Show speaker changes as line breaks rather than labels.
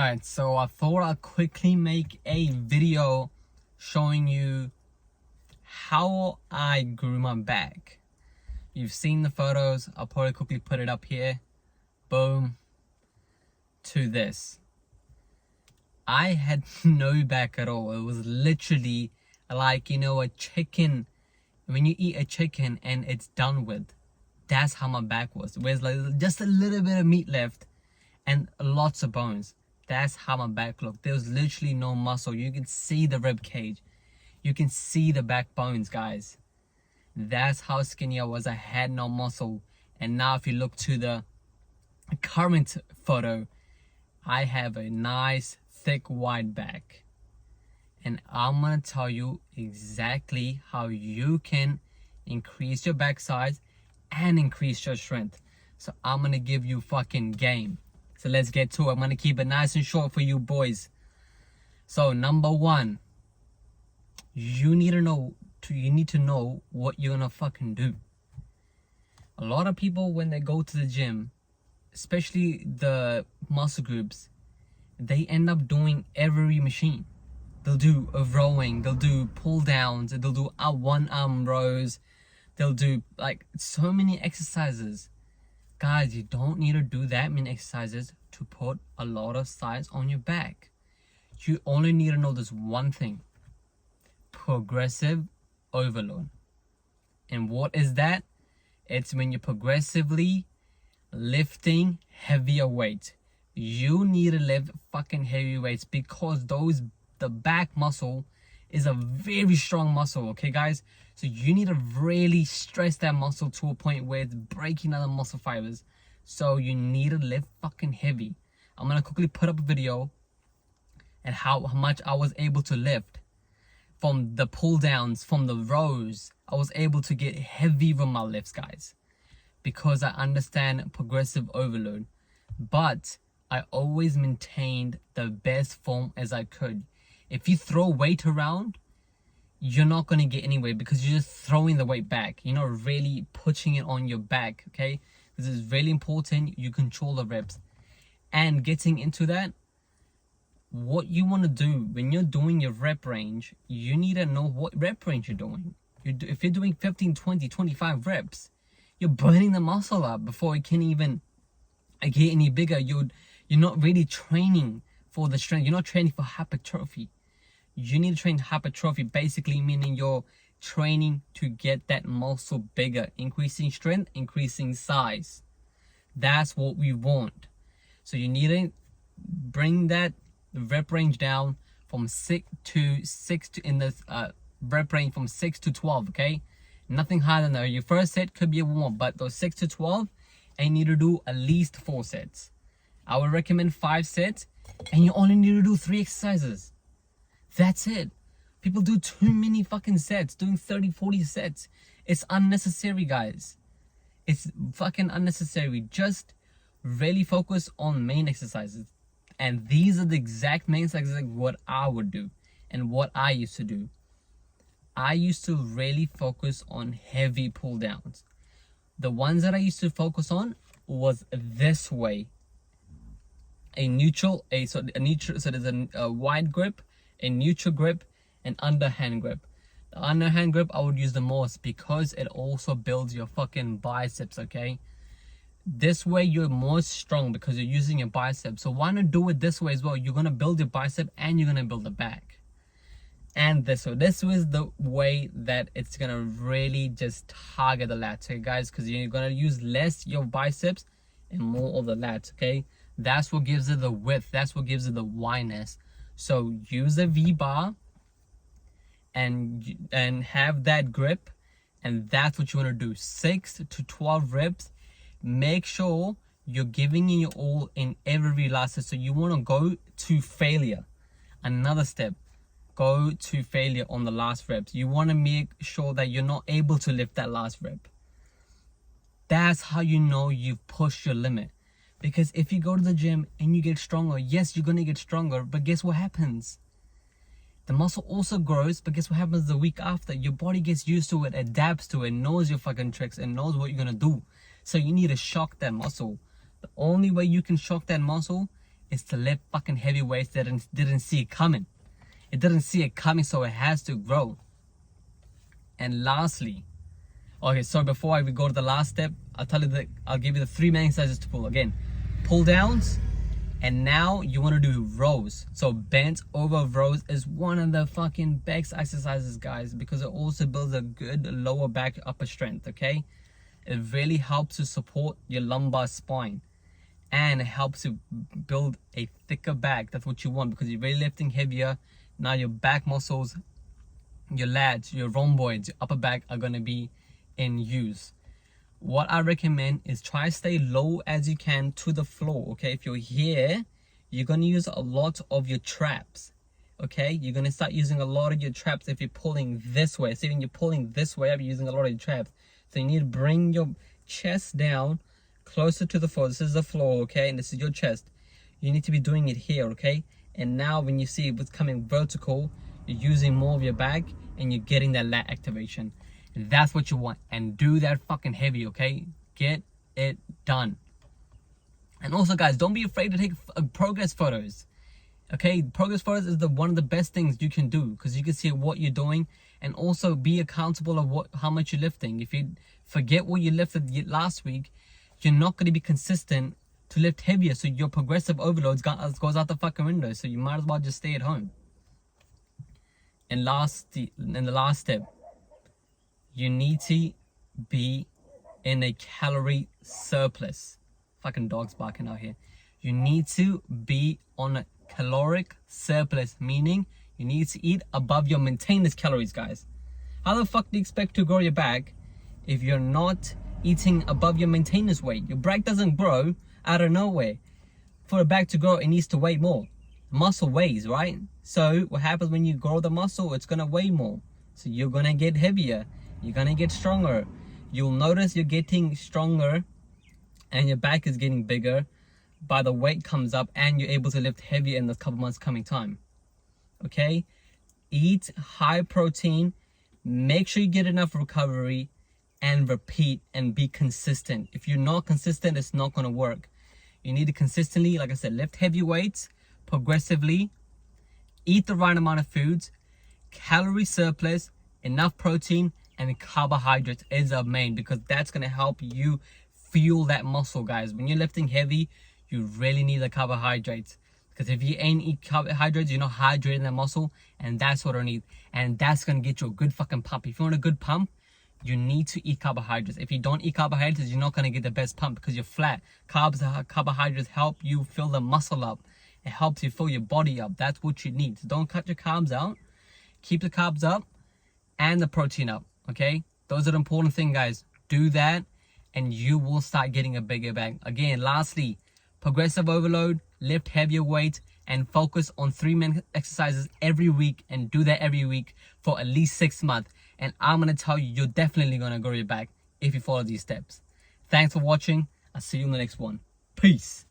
Alright, so I thought I'd quickly make a video showing you how I grew my back. You've seen the photos, I'll probably quickly put it up here. Boom. To this. I had no back at all. It was literally like, a chicken. When you eat a chicken and it's done with, that's how my back was. Where's like just a little bit of meat left and lots of bones. That's how my back looked. There was literally no muscle. You can see the rib cage. You can see the backbones, guys. That's how skinny I was. I had no muscle. And now if you look to the current photo, I have a nice, thick, wide back. And I'm going to tell you exactly how you can increase your back size and increase your strength. So I'm going to give you fucking game. So let's get to it. I'm going to keep it nice and short for you boys. So number one, you need to know what you're going to fucking do. A lot of people, when they go to the gym, especially the muscle groups, they end up doing every machine. They'll do a rowing, they'll do pull downs, they'll do one arm rows, they'll do like so many exercises. Guys, you don't need to do that many exercises to put a lot of size on your back. You only need to know this one thing: progressive overload. And what is that? It's when you're progressively lifting heavier weights. You need to lift fucking heavy weights because the back muscle is a very strong muscle, okay guys? So you need to really stress that muscle to a point where it's breaking other muscle fibers. So you need to lift fucking heavy. I'm gonna quickly put up a video and how much I was able to lift from the pull downs, from the rows. I was able to get heavy with my lifts, guys, because I understand progressive overload. But I always maintained the best form as I could. If you throw weight around, you're not going to get anywhere because you're just throwing the weight back. You're not really pushing it on your back, okay? This is really important. You control the reps. And getting into that, what you want to do when you're doing your rep range, you need to know what rep range you're doing. If you're doing 15, 20, 25 reps, you're burning the muscle up before it can even get any bigger. You're not really training for the strength. You're not training for hypertrophy. You need to train hypertrophy, basically meaning you're training to get that muscle bigger, increasing strength, increasing size. That's what we want. So you need to bring that rep range down from 6 to in the rep range from 6 to 12, okay? Nothing higher than that. Your first set could be a warm, but those 6 to 12, and you need to do at least 4 sets. I would recommend 5 sets, and you only need to do 3 exercises. That's it. People do too many fucking sets, doing 30, 40 sets. It's unnecessary, guys. It's fucking unnecessary. Just really focus on main exercises. And these are the exact main exercises like what I would do and what I used to do. I used to really focus on heavy pull downs. The ones that I used to focus on was this way. So there's a wide grip, a neutral grip, and underhand grip. The underhand grip I would use the most because it also builds your fucking biceps, okay? This way you're more strong because you're using your biceps. So why not do it this way as well? You're gonna build your bicep and you're gonna build the back. And this was the way that it's gonna really just target the lats, okay guys? Because you're gonna use less your biceps and more of the lats, okay? That's what gives it the width. That's what gives it the wideness. So use a V-bar and have that grip, and that's what you want to do. 6 to 12 reps. Make sure you're giving it your all in every last set. So you want to go to failure. Another step, go to failure on the last reps. You want to make sure that you're not able to lift that last rep. That's how you know you've pushed your limit. Because if you go to the gym and you get stronger, yes, you're going to get stronger, but guess what happens? The muscle also grows, but guess what happens the week after? Your body gets used to it, adapts to it, knows your fucking tricks, and knows what you're going to do. So you need to shock that muscle. The only way you can shock that muscle is to lift fucking heavy weights that didn't see it coming. It didn't see it coming, so it has to grow. And lastly, okay, so before we go to the last step, I'll give you the 3 main exercises to pull. Again, pull downs, and now you want to do rows. So bent over rows is one of the fucking best exercises, guys, because it also builds a good lower back upper strength, okay? It really helps to support your lumbar spine, and it helps to build a thicker back. That's what you want, because you're really lifting heavier. Now your back muscles, your lats, your rhomboids, your upper back are going to be in use. What I recommend is try to stay low as you can to the floor, okay? If you're here, you're going to use a lot of your traps, okay? You're going to start using a lot of your traps if you're pulling this way. So when you're pulling this way up, you're using a lot of your traps. So you need to bring your chest down closer to the floor. This is the floor, okay? And this is your chest. You need to be doing it here, okay? And now when you see what's coming vertical, you're using more of your back and you're getting that lat activation. That's what you want. And do that fucking heavy, okay? Get it done. And also, guys, don't be afraid to take progress photos. Okay, progress photos is one of the best things you can do, because you can see what you're doing and also be accountable of how much you're lifting. If you forget what you lifted last week, you're not going to be consistent to lift heavier. So your progressive overloads goes out the fucking window. So you might as well just stay at home. And the last step, you need to be in a calorie surplus. Fucking dogs barking out here. You need to be on a caloric surplus, meaning you need to eat above your maintenance calories, guys. How the fuck do you expect to grow your back if you're not eating above your maintenance weight? Your back doesn't grow out of nowhere. For a back to grow, it needs to weigh more. Muscle weighs, right? So what happens when you grow the muscle? It's gonna weigh more. So you're gonna get heavier. You're gonna get stronger. You'll notice you're getting stronger and your back is getting bigger by the weight comes up, and you're able to lift heavier in the couple months coming time. Okay? Eat high protein. Make sure you get enough recovery, and repeat and be consistent. If you're not consistent, it's not gonna work. You need to consistently, like I said, lift heavy weights progressively, eat the right amount of foods, calorie surplus, enough protein, and carbohydrates is a main, because that's going to help you fuel that muscle, guys. When you're lifting heavy, you really need the carbohydrates, because if you ain't eat carbohydrates, you're not hydrating that muscle, and that's what I need. And that's going to get you a good fucking pump. If you want a good pump, you need to eat carbohydrates. If you don't eat carbohydrates, you're not going to get the best pump, because you're flat. Carbohydrates help you fill the muscle up. It helps you fill your body up. That's what you need. So don't cut your carbs out. Keep the carbs up and the protein up, okay? Those are the important things, guys. Do that and you will start getting a bigger back. Again, lastly, progressive overload, lift heavier weights, and focus on 3 minute exercises every week, and do that every week for at least 6 months. And I'm going to tell you, you're definitely going to grow your back if you follow these steps. Thanks for watching. I'll see you in the next one. Peace.